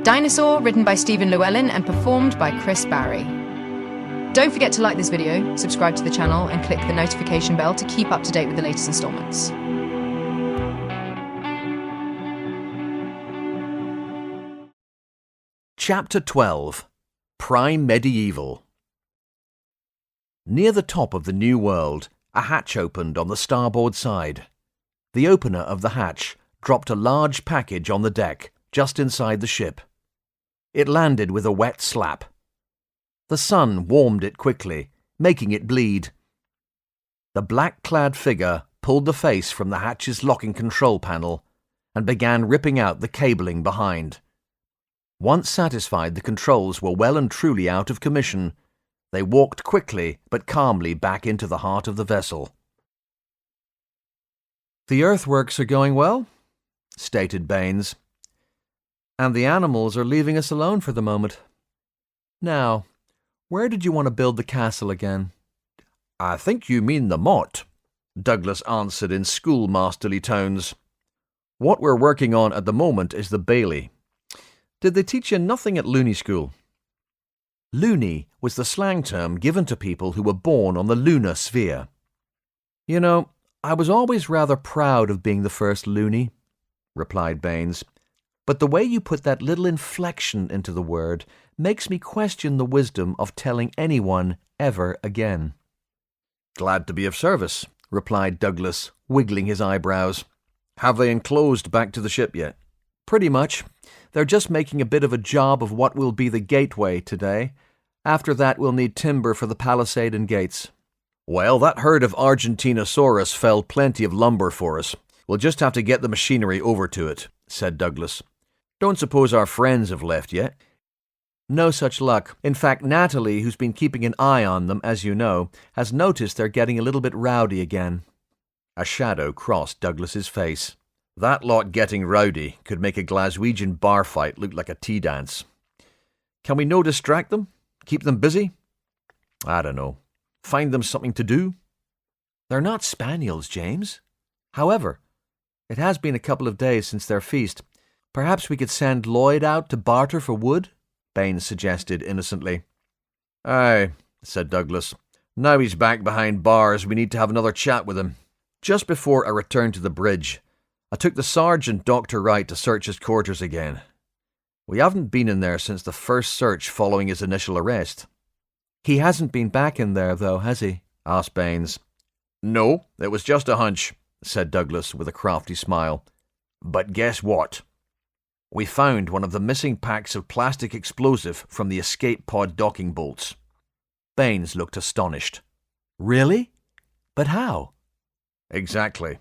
Dinosaur, written by Stephen Llewelyn and performed by Chris Barrie. Don't forget to like this video, subscribe to the channel, and click the notification bell to keep up to date with the latest installments. Chapter 12. Prime Medieval. Near the top of the New World, a hatch opened on the starboard side. The opener of the hatch dropped a large package on the deck, just inside the ship. It landed with a wet slap. The sun warmed it quickly, making it bleed. The black-clad figure pulled the face from the hatch's locking control panel and began ripping out the cabling behind. Once satisfied the controls were well and truly out of commission, they walked quickly but calmly back into the heart of the vessel. "The earthworks are going well," stated Baines, "and the animals are leaving us alone for the moment. Now, where did you want to build the castle again?" "I think you mean the motte," Douglas answered in schoolmasterly tones. "What we're working on at the moment is the bailey. Did they teach you nothing at loony school?" Loony was the slang term given to people who were born on the lunar sphere. "You know, I was always rather proud of being the first loony," replied Baines. "But the way you put that little inflection into the word makes me question the wisdom of telling anyone ever again." "Glad to be of service," replied Douglas, wiggling his eyebrows. "Have they enclosed back to the ship yet?" "Pretty much. They're just making a bit of a job of what will be the gateway today. After that, we'll need timber for the palisade and gates." "Well, that herd of Argentinosaurus felled plenty of lumber for us. We'll just have to get the machinery over to it," said Douglas. "Don't suppose our friends have left yet?" "No such luck. In fact, Natalie, who's been keeping an eye on them, as you know, has noticed they're getting a little bit rowdy again." A shadow crossed Douglas's face. That lot getting rowdy could make a Glaswegian bar fight look like a tea dance. "Can we no distract them? Keep them busy?" "I don't know. Find them something to do?" "They're not spaniels, James. However, it has been a couple of days since their feast. Perhaps we could send Lloyd out to barter for wood?" Baines suggested innocently. "Aye," said Douglas. "Now he's back behind bars, we need to have another chat with him." Just before I returned to the bridge, I took the sergeant, Dr. Wright, to search his quarters again. We haven't been in there since the first search following his initial arrest. "He hasn't been back in there, though, has he?" asked Baines. "No, it was just a hunch," said Douglas with a crafty smile. "But guess what? We found one of the missing packs of plastic explosive from the escape pod docking bolts." Baines looked astonished. "Really? But how?" "Exactly.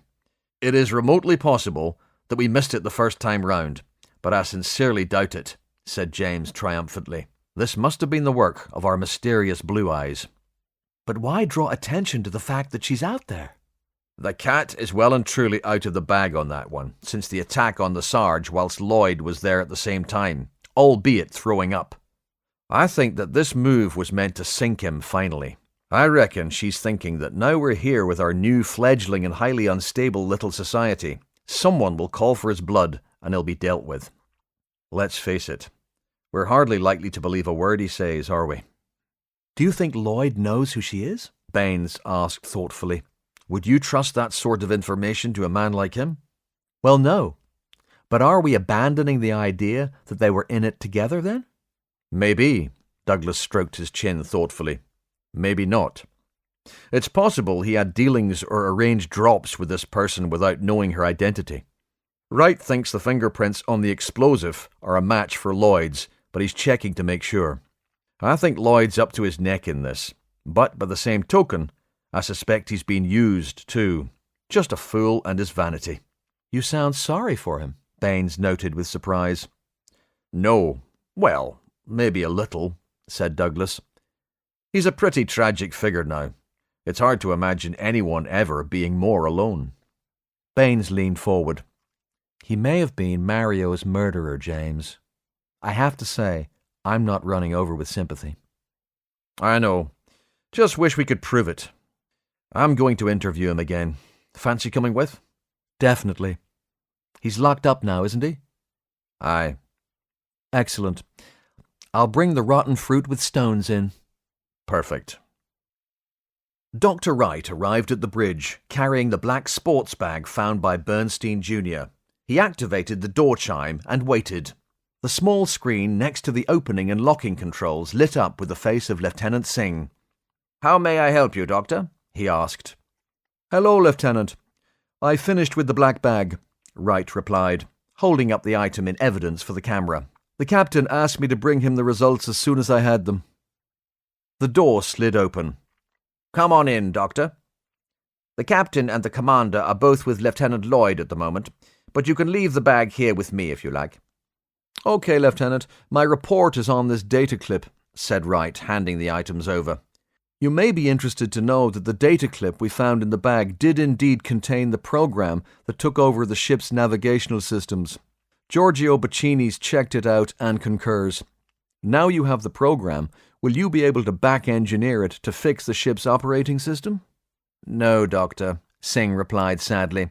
It is remotely possible that we missed it the first time round, but I sincerely doubt it," said James triumphantly. "This must have been the work of our mysterious Blue Eyes." "But why draw attention to the fact that she's out there?" "The cat is well and truly out of the bag on that one, since the attack on the Sarge whilst Lloyd was there at the same time, albeit throwing up. I think that this move was meant to sink him finally. I reckon she's thinking that now we're here with our new fledgling and highly unstable little society, someone will call for his blood and he'll be dealt with. Let's face it, we're hardly likely to believe a word he says, are we?" "Do you think Lloyd knows who she is?" Baines asked thoughtfully. "Would you trust that sort of information to a man like him?" "Well, no. But are we abandoning the idea that they were in it together, then?" "Maybe," Douglas stroked his chin thoughtfully. "Maybe not. It's possible he had dealings or arranged drops with this person without knowing her identity. Wright thinks the fingerprints on the explosive are a match for Lloyd's, but he's checking to make sure. I think Lloyd's up to his neck in this, but by the same token, I suspect he's been used too. Just a fool and his vanity." "You sound sorry for him," Baines noted with surprise. "No. Well, maybe a little," said Douglas. "He's a pretty tragic figure now. It's hard to imagine anyone ever being more alone." Baines leaned forward. "He may have been Mario's murderer, James. I have to say, I'm not running over with sympathy." "I know. Just wish we could prove it. I'm going to interview him again. Fancy coming with?" "Definitely. He's locked up now, isn't he?" "Aye. Excellent. I'll bring the rotten fruit with stones in. Perfect. Dr. Wright arrived at the bridge, carrying the black sports bag found by Bernstein Jr. He activated the door chime and waited. The small screen next to the opening and locking controls lit up with the face of Lieutenant Singh. "How may I help you, Doctor?" he asked. "Hello, Lieutenant. I finished with the black bag," Wright replied, holding up the item in evidence for the camera. "The captain asked me to bring him the results as soon as I had them." The door slid open. "Come on in, Doctor. The captain and the commander are both with Lieutenant Lloyd at the moment, but you can leave the bag here with me if you like." "Okay, Lieutenant. My report is on this data clip," said Wright, handing the items over. "You may be interested to know that the data clip we found in the bag did indeed contain the program that took over the ship's navigational systems. Giorgio Bacchini's checked it out and concurs. Now you have the program, will you be able to back-engineer it to fix the ship's operating system?" "No, Doctor," Singh replied sadly.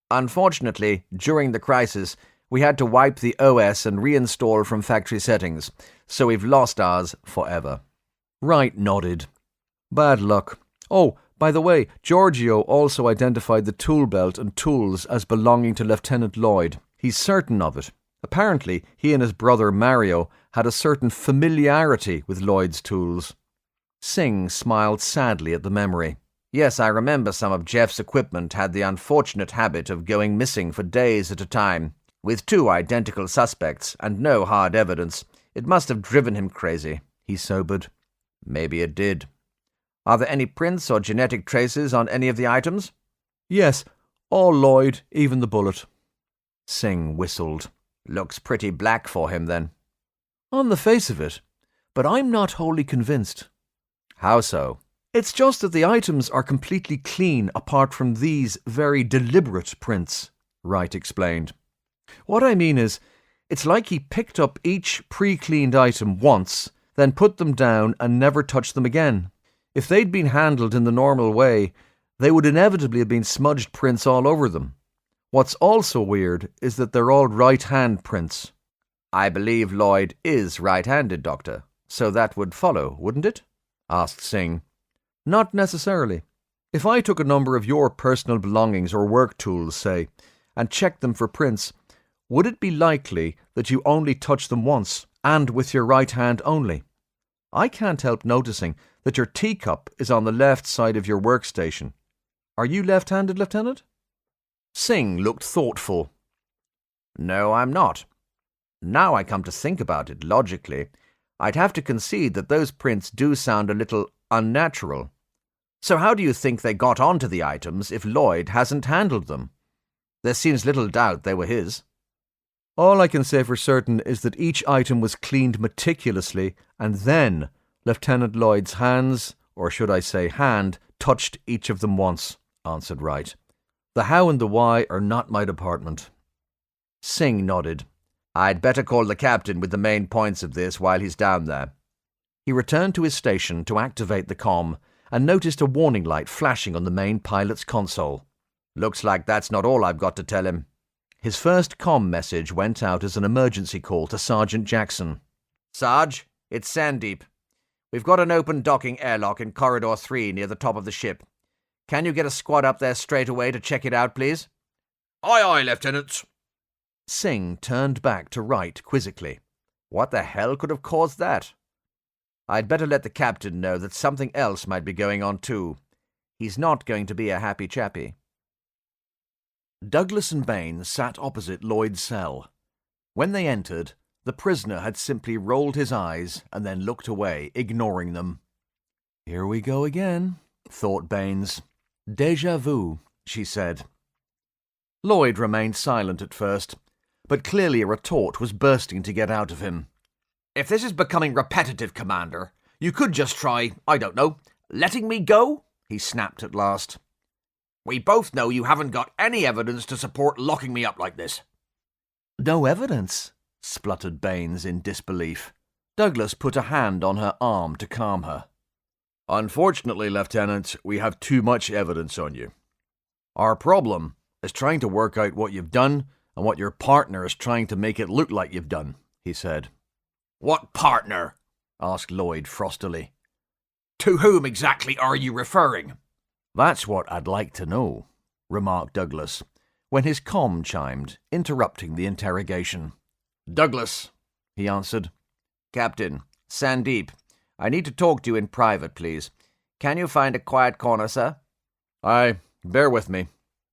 "Unfortunately, during the crisis, we had to wipe the OS and reinstall from factory settings, so we've lost ours forever." Wright nodded. "Bad luck. Oh, by the way, Giorgio also identified the tool belt and tools as belonging to Lieutenant Lloyd. He's certain of it. Apparently, he and his brother Mario had a certain familiarity with Lloyd's tools." Singh smiled sadly at the memory. "Yes, I remember some of Jeff's equipment had the unfortunate habit of going missing for days at a time. With 2 identical suspects and no hard evidence, it must have driven him crazy." He sobered. "Maybe it did. Are there any prints or genetic traces on any of the items?" "Yes, all Lloyd, even the bullet." Singh whistled. "Looks pretty black for him, then." "On the face of it, but I'm not wholly convinced." "How so?" "It's just that the items are completely clean apart from these very deliberate prints," Wright explained. "What I mean is, it's like he picked up each pre-cleaned item once, then put them down and never touched them again. If they'd been handled in the normal way, they would inevitably have been smudged prints all over them. What's also weird is that they're all right-hand prints." "I believe Lloyd is right-handed, Doctor, so that would follow, wouldn't it?" asked Singh. "Not necessarily. If I took a number of your personal belongings or work tools, say, and checked them for prints, would it be likely that you only touched them once, and with your right hand only? I can't help noticing that your teacup is on the left side of your workstation. Are you left-handed, Lieutenant?" Singh looked thoughtful. "No, I'm not. Now I come to think about it logically, I'd have to concede that those prints do sound a little unnatural. So how do you think they got onto the items if Lloyd hasn't handled them? There seems little doubt they were his." "All I can say for certain is that each item was cleaned meticulously, and then Lieutenant Lloyd's hands, or should I say hand, touched each of them once," answered Wright. "The how and the why are not my department." Singh nodded. "I'd better call the captain with the main points of this while he's down there." He returned to his station to activate the comm and noticed a warning light flashing on the main pilot's console. "Looks like that's not all I've got to tell him." His first comm message went out as an emergency call to Sergeant Jackson. "Sarge, it's Sandeep. We've got an open docking airlock in Corridor 3 near the top of the ship. Can you get a squad up there straight away to check it out, please?" "Aye, aye, Lieutenant." Singh turned back to Wright quizzically. What the hell could have caused that? "I'd better let the captain know that something else might be going on too. He's not going to be a happy chappy." Douglas and Baines sat opposite Lloyd's cell. When they entered, the prisoner had simply rolled his eyes and then looked away, ignoring them. "Here we go again," thought Baines. "Déjà vu," she said. Lloyd remained silent at first, but clearly a retort was bursting to get out of him. "If this is becoming repetitive, Commander, you could just try, I don't know, letting me go?" he snapped at last. "We both know you haven't got any evidence to support locking me up like this." "No evidence?" spluttered Baines in disbelief. Douglas put a hand on her arm to calm her. "Unfortunately, Lieutenant, we have too much evidence on you. Our problem is trying to work out what you've done and what your partner is trying to make it look like you've done," he said. What partner? Asked Lloyd frostily. To whom exactly are you referring? That's what I'd like to know, remarked Douglas, when his comm chimed, interrupting the interrogation. Douglas, he answered. Captain, Sandeep, I need to talk to you in private, please. Can you find a quiet corner, sir? Aye, bear with me.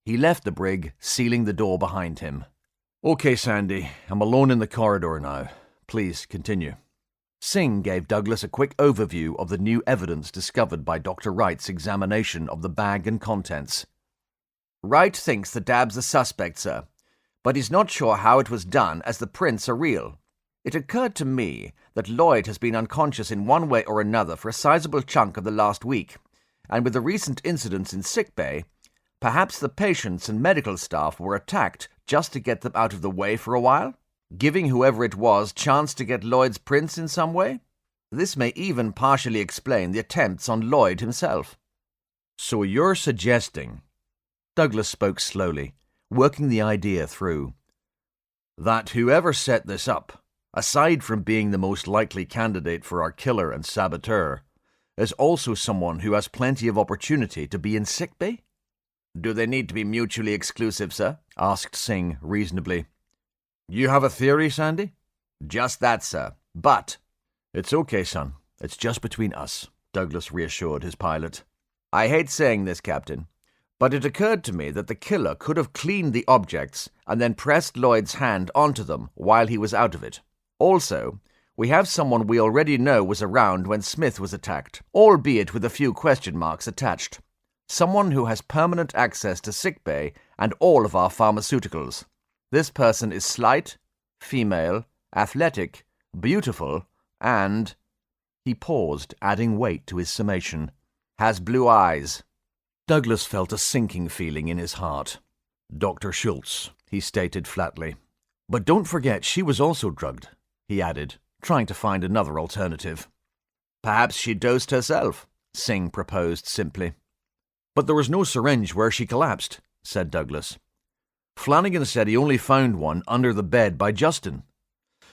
He left the brig, sealing the door behind him. Okay, Sandy, I'm alone in the corridor now. Please continue. Singh gave Douglas a quick overview of the new evidence discovered by Dr. Wright's examination of the bag and contents. Wright thinks the dab's a suspect, sir, but he's not sure how it was done as the prints are real. It occurred to me that Lloyd has been unconscious in one way or another for a sizable chunk of the last week, and with the recent incidents in sickbay, perhaps the patients and medical staff were attacked just to get them out of the way for a while, giving whoever it was chance to get Lloyd's prints in some way. This may even partially explain the attempts on Lloyd himself. So you're suggesting, Douglas spoke slowly, working the idea through, that whoever set this up, aside from being the most likely candidate for our killer and saboteur, is also someone who has plenty of opportunity to be in sickbay? Do they need to be mutually exclusive, sir? Asked Singh reasonably. You have a theory, Sandy? Just that, sir. But... It's okay, son. It's just between us, Douglas reassured his pilot. I hate saying this, Captain, but it occurred to me that the killer could have cleaned the objects and then pressed Lloyd's hand onto them while he was out of it. Also, we have someone we already know was around when Smith was attacked, albeit with a few question marks attached. Someone who has permanent access to sickbay and all of our pharmaceuticals. This person is slight, female, athletic, beautiful, and... He paused, adding weight to his summation. Has blue eyes. Douglas felt a sinking feeling in his heart. Dr. Schultz, he stated flatly. But don't forget she was also drugged, he added, trying to find another alternative. Perhaps she dosed herself, Singh proposed simply. But there was no syringe where she collapsed, said Douglas. Flanagan said he only found one under the bed by Justin.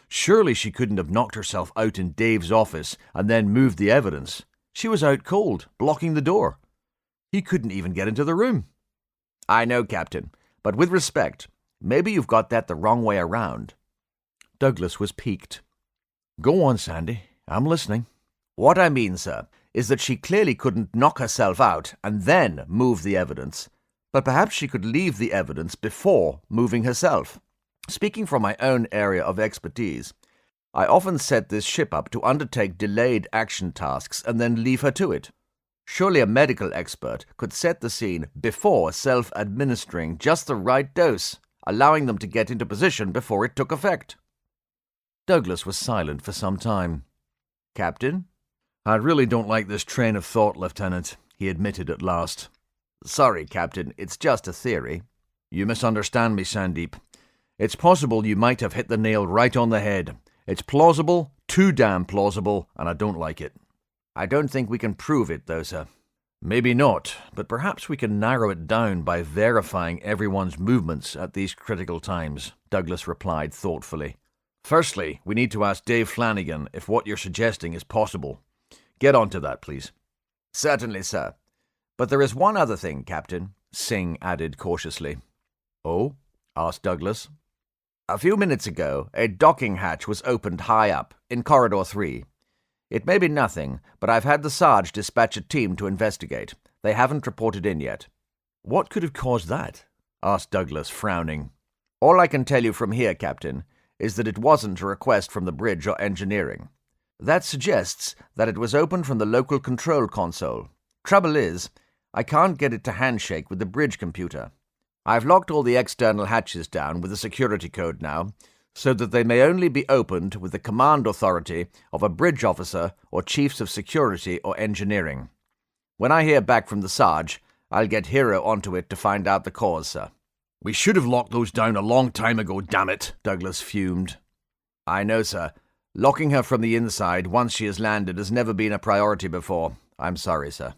Surely she couldn't have knocked herself out in Dave's office and then moved the evidence. She was out cold, blocking the door. He couldn't even get into the room. I know, Captain, but with respect, maybe you've got that the wrong way around. Douglas was piqued. Go on, Sandy. I'm listening. What I mean, sir, is that she clearly couldn't knock herself out and then move the evidence, but perhaps she could leave the evidence before moving herself. Speaking from my own area of expertise, I often set this ship up to undertake delayed action tasks and then leave her to it. Surely a medical expert could set the scene before self-administering just the right dose, allowing them to get into position before it took effect. Douglas was silent for some time. Captain? I really don't like this train of thought, Lieutenant, he admitted at last. Sorry, Captain, it's just a theory. You misunderstand me, Sandeep. It's possible you might have hit the nail right on the head. It's plausible, too damn plausible, and I don't like it. I don't think we can prove it, though, sir. Maybe not, but perhaps we can narrow it down by verifying everyone's movements at these critical times, Douglas replied thoughtfully. Firstly, we need to ask Dave Flanagan if what you're suggesting is possible. Get on to that, please. Certainly, sir. But there is one other thing, Captain, Singh added cautiously. Oh? Asked Douglas. A few minutes ago, a docking hatch was opened high up, in Corridor 3. It may be nothing, but I've had the Sarge dispatch a team to investigate. They haven't reported in yet. What could have caused that? Asked Douglas, frowning. All I can tell you from here, Captain, is that it wasn't a request from the bridge or engineering. That suggests that it was opened from the local control console. Trouble is, I can't get it to handshake with the bridge computer. I've locked all the external hatches down with a security code now, so that they may only be opened with the command authority of a bridge officer or chiefs of security or engineering. When I hear back from the Sarge, I'll get Hero onto it to find out the cause, sir. We should have locked those down a long time ago, damn it, Douglas fumed. I know, sir. Locking her from the inside once she has landed has never been a priority before. I'm sorry, sir.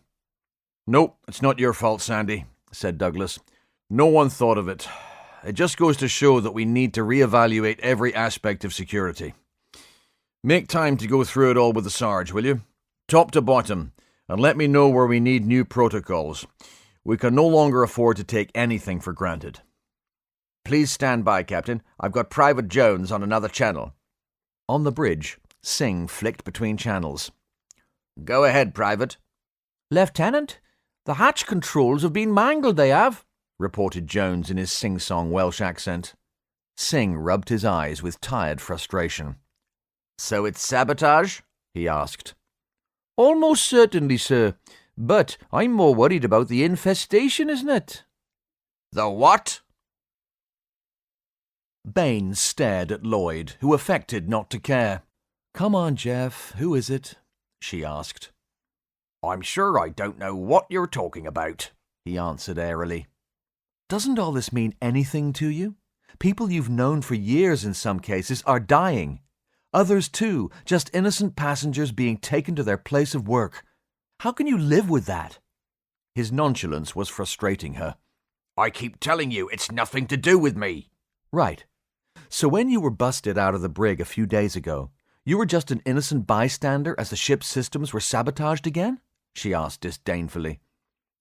No, it's not your fault, Sandy, said Douglas. No one thought of it. It just goes to show that we need to reevaluate every aspect of security. Make time to go through it all with the Sarge, will you? Top to bottom, and let me know where we need new protocols. We can no longer afford to take anything for granted. Please stand by, Captain. I've got Private Jones on another channel. On the bridge, Singh flicked between channels. Go ahead, Private. Lieutenant, the hatch controls have been mangled, they have, reported Jones in his sing-song Welsh accent. Singh rubbed his eyes with tired frustration. So it's sabotage? He asked. Almost certainly, sir. But I'm more worried about the infestation, isn't it? The what? Baines stared at Lloyd, who affected not to care. Come on, Jeff, who is it? She asked. I'm sure I don't know what you're talking about, he answered airily. Doesn't all this mean anything to you? People you've known for years in some cases are dying. Others too, just innocent passengers being taken to their place of work. How can you live with that? His nonchalance was frustrating her. I keep telling you it's nothing to do with me. Right. So when you were busted out of the brig a few days ago, you were just an innocent bystander as the ship's systems were sabotaged again? She asked disdainfully.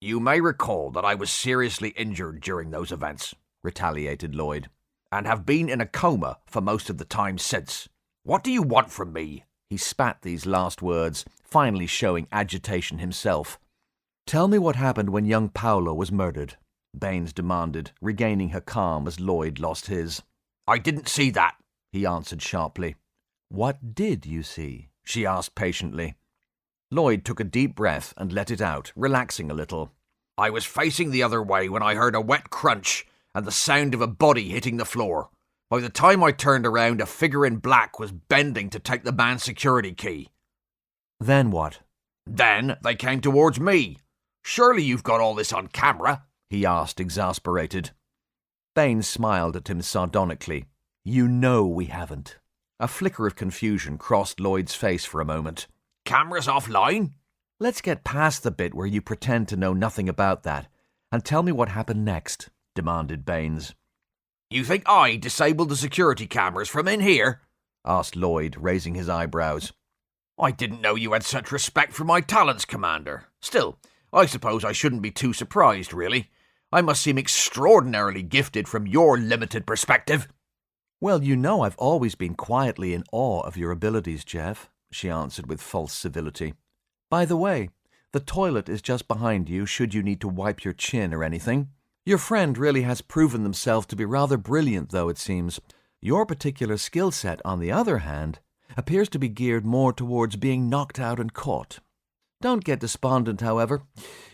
You may recall that I was seriously injured during those events, retaliated Lloyd, and have been in a coma for most of the time since. What do you want from me? He spat these last words, finally showing agitation himself. Tell me what happened when young Paolo was murdered, Baines demanded, regaining her calm as Lloyd lost his. I didn't see that, he answered sharply. What did you see? She asked patiently. Lloyd took a deep breath and let it out, relaxing a little. I was facing the other way when I heard a wet crunch and the sound of a body hitting the floor. By the time I turned around, a figure in black was bending to take the man's security key. Then what? Then they came towards me. Surely you've got all this on camera, he asked, exasperated. Baines smiled at him sardonically. You know we haven't. A flicker of confusion crossed Lloyd's face for a moment. Cameras offline? Let's get past the bit where you pretend to know nothing about that, and tell me what happened next, demanded Baines. You think I disabled the security cameras from in here? Asked Lloyd, raising his eyebrows. I didn't know you had such respect for my talents, Commander. Still, I suppose I shouldn't be too surprised, really. I must seem extraordinarily gifted from your limited perspective. Well, you know I've always been quietly in awe of your abilities, Jeff, she answered with false civility. By the way, the toilet is just behind you should you need to wipe your chin or anything. Your friend really has proven themselves to be rather brilliant, though, it seems. Your particular skill set, on the other hand, appears to be geared more towards being knocked out and caught. Don't get despondent, however.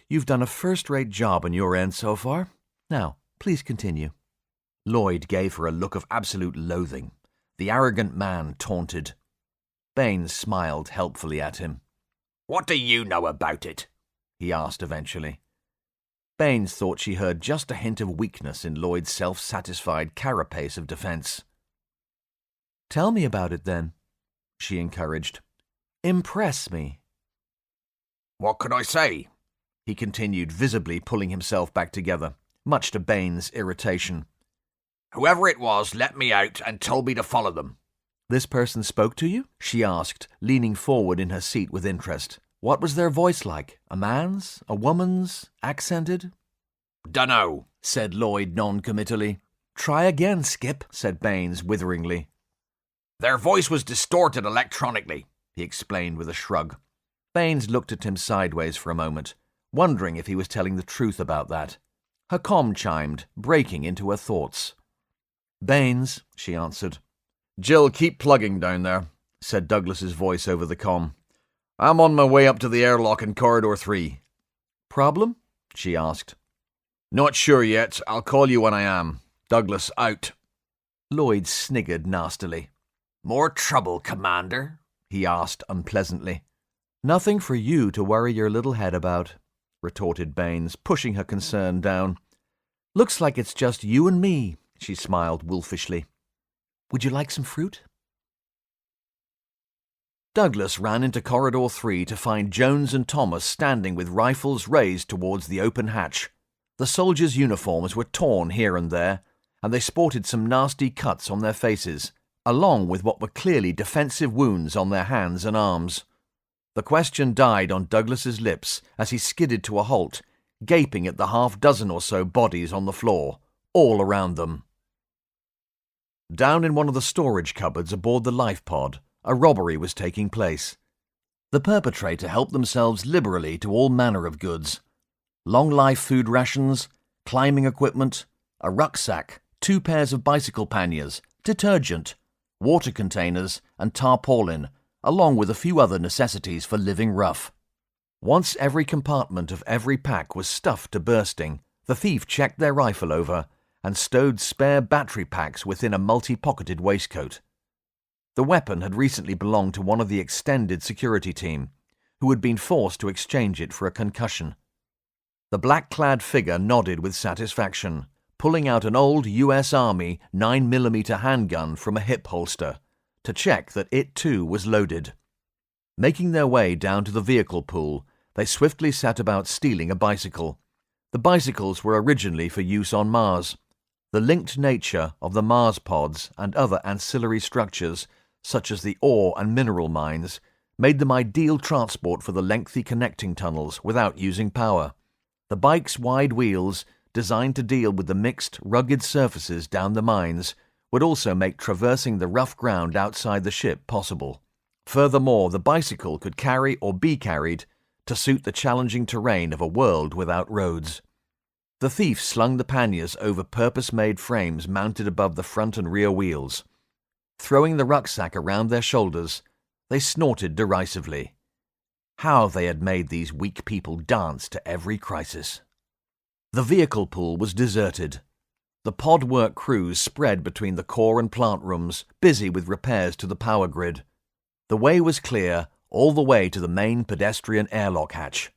You've done a first-rate job on your end so far. Now, please continue. Lloyd gave her a look of absolute loathing. The arrogant man taunted. Baines smiled helpfully at him. What do you know about it? He asked eventually. Baines thought she heard just a hint of weakness in Lloyd's self-satisfied carapace of defence. Tell me about it, then, she encouraged. Impress me. What could I say? He continued, visibly pulling himself back together, much to Baines' irritation. Whoever it was let me out and told me to follow them. This person spoke to you? She asked, leaning forward in her seat with interest. What was their voice like? A man's? A woman's? Accented? Dunno, said Lloyd non-committally. Try again, Skip, said Baines witheringly. Their voice was distorted electronically, he explained with a shrug. Baines looked at him sideways for a moment, wondering if he was telling the truth about that. Her comm chimed, breaking into her thoughts. Baines, she answered. Jill, keep plugging down there, said Douglas's voice over the comm. I'm on my way up to the airlock in Corridor 3. Problem? She asked. Not sure yet. I'll call you when I am. Douglas out. Lloyd sniggered nastily. More trouble, Commander? He asked unpleasantly. Nothing for you to worry your little head about, retorted Baines, pushing her concern down. Looks like it's just you and me, she smiled wolfishly. Would you like some fruit? Douglas ran into Corridor 3 to find Jones and Thomas standing with rifles raised towards the open hatch. The soldiers' uniforms were torn here and there, and they sported some nasty cuts on their faces. along with what were clearly defensive wounds on their hands and arms. The question died on Douglas's lips as he skidded to a halt, gaping at the half-dozen or so bodies on the floor, all around them. Down in one of the storage cupboards aboard the life pod, a robbery was taking place. The perpetrator helped themselves liberally to all manner of goods. Long-life food rations, climbing equipment, a rucksack, 2 pairs of bicycle panniers, detergent, water containers, and tarpaulin, along with a few other necessities for living rough. Once every compartment of every pack was stuffed to bursting, the thief checked their rifle over and stowed spare battery packs within a multi-pocketed waistcoat. The weapon had recently belonged to one of the extended security team, who had been forced to exchange it for a concussion. The black-clad figure nodded with satisfaction, pulling out an old US Army 9mm handgun from a hip holster to check that it too was loaded. Making their way down to the vehicle pool, they swiftly set about stealing a bicycle. The bicycles were originally for use on Mars. The linked nature of the Mars pods and other ancillary structures, such as the ore and mineral mines, made them ideal transport for the lengthy connecting tunnels without using power. The bike's wide wheels, designed to deal with the mixed, rugged surfaces down the mines, would also make traversing the rough ground outside the ship possible. Furthermore, the bicycle could carry or be carried to suit the challenging terrain of a world without roads. The thief slung the panniers over purpose-made frames mounted above the front and rear wheels. Throwing the rucksack around their shoulders, they snorted derisively. How they had made these weak people dance to every crisis. The vehicle pool was deserted. The pod work crews spread between the core and plant rooms, busy with repairs to the power grid. The way was clear all the way to the main pedestrian airlock hatch.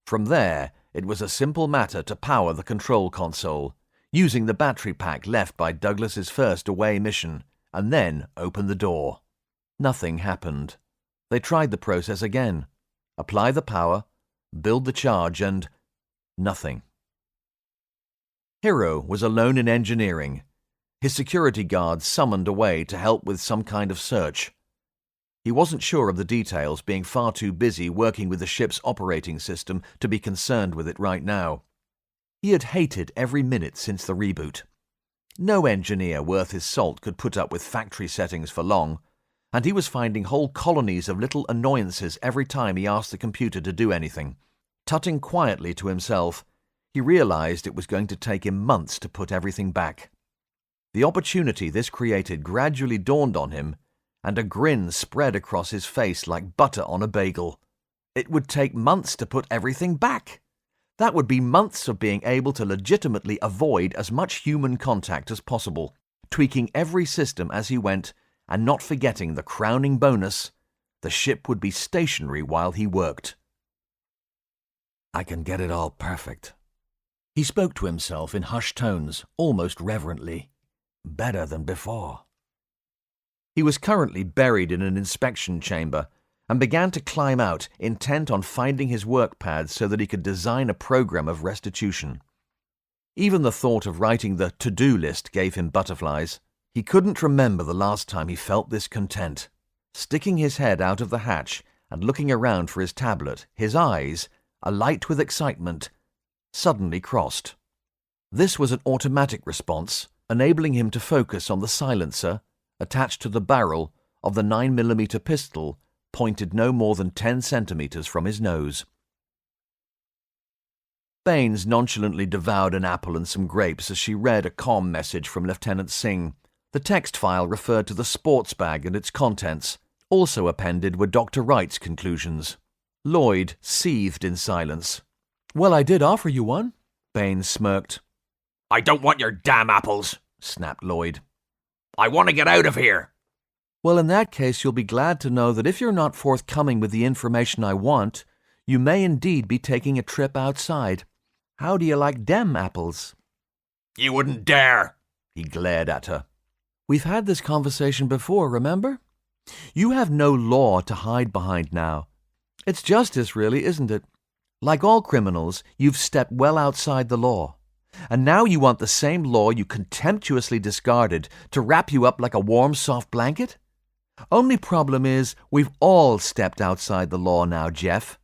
From there, it was a simple matter to power the control console, using the battery pack left by Douglas's first away mission, and then open the door. Nothing happened. They tried the process again. Apply the power, build the charge, and nothing. Hiro was alone in engineering. His security guards summoned away to help with some kind of search. He wasn't sure of the details, being far too busy working with the ship's operating system to be concerned with it right now. He had hated every minute since the reboot. No engineer worth his salt could put up with factory settings for long, and he was finding whole colonies of little annoyances every time he asked the computer to do anything. Tutting quietly to himself, he realized it was going to take him months to put everything back. The opportunity this created gradually dawned on him, and a grin spread across his face like butter on a bagel. It would take months to put everything back. That would be months of being able to legitimately avoid as much human contact as possible, tweaking every system as he went, and not forgetting the crowning bonus: the ship would be stationary while he worked. I can get it all perfect. He spoke to himself in hushed tones, almost reverently. Better than before. He was currently buried in an inspection chamber and began to climb out, intent on finding his work pads so that he could design a program of restitution. Even the thought of writing the to-do list gave him butterflies. He couldn't remember the last time he felt this content. Sticking his head out of the hatch and looking around for his tablet, his eyes, alight with excitement, suddenly crossed. This was an automatic response, enabling him to focus on the silencer attached to the barrel of the 9mm pistol pointed no more than 10 centimeters from his nose. Baines nonchalantly devoured an apple and some grapes as she read a comm message from Lieutenant Singh. The text file referred to the sports bag and its contents. Also appended were Dr. Wright's conclusions. Lloyd seethed in silence. Well, I did offer you one, Baines smirked. I don't want your damn apples, snapped Lloyd. I want to get out of here. Well, in that case, you'll be glad to know that if you're not forthcoming with the information I want, you may indeed be taking a trip outside. How do you like dem apples? You wouldn't dare, he glared at her. We've had this conversation before, remember? You have no law to hide behind now. It's justice, really, isn't it? Like all criminals, you've stepped well outside the law. And now you want the same law you contemptuously discarded to wrap you up like a warm, soft blanket? Only problem is, we've all stepped outside the law now, Jeff.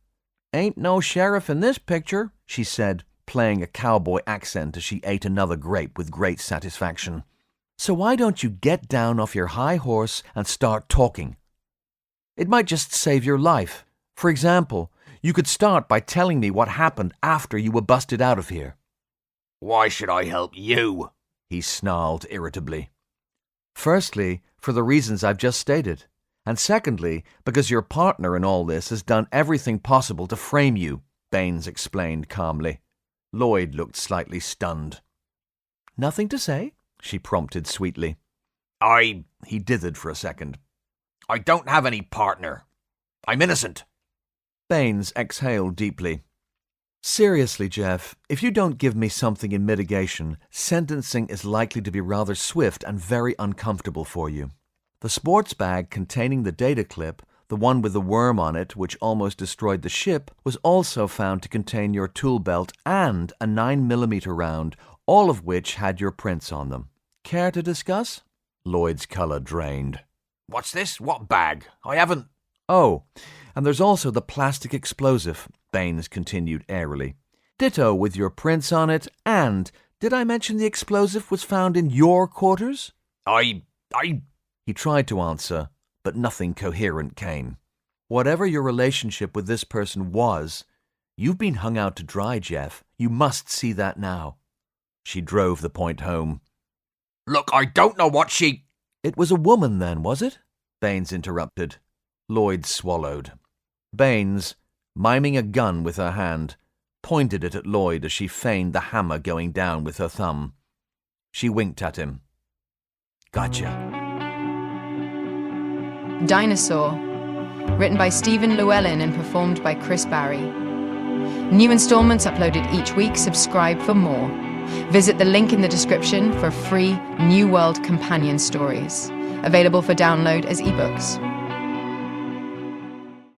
Ain't no sheriff in this picture, she said, playing a cowboy accent as she ate another grape with great satisfaction. So why don't you get down off your high horse and start talking? It might just save your life. For example, you could start by telling me what happened after you were busted out of here. Why should I help you? He snarled irritably. Firstly, for the reasons I've just stated. And secondly, because your partner in all this has done everything possible to frame you, Baines explained calmly. Lloyd looked slightly stunned. Nothing to say? She prompted sweetly. He dithered for a second. I don't have any partner. I'm innocent. Baines exhaled deeply. Seriously, Jeff, if you don't give me something in mitigation, sentencing is likely to be rather swift and very uncomfortable for you. The sports bag containing the data clip, the one with the worm on it which almost destroyed the ship, was also found to contain your tool belt and a 9mm round, all of which had your prints on them. Care to discuss? Lloyd's colour drained. What's this? What bag? I haven't... Oh, and there's also the plastic explosive, Baines continued airily. Ditto with your prints on it, and did I mention the explosive was found in your quarters? He tried to answer, but nothing coherent came. Whatever your relationship with this person was, you've been hung out to dry, Jeff. You must see that now. She drove the point home. Look, I don't know what she... It was a woman then, was it? Baines interrupted. Lloyd swallowed. Baines, miming a gun with her hand, pointed it at Lloyd as she feigned the hammer going down with her thumb. She winked at him. Gotcha. Dinosaur, written by Stephen Llewelyn and performed by Chris Barrie. New installments uploaded each week. Subscribe for more. Visit the link in the description for free New World companion stories, available for download as ebooks.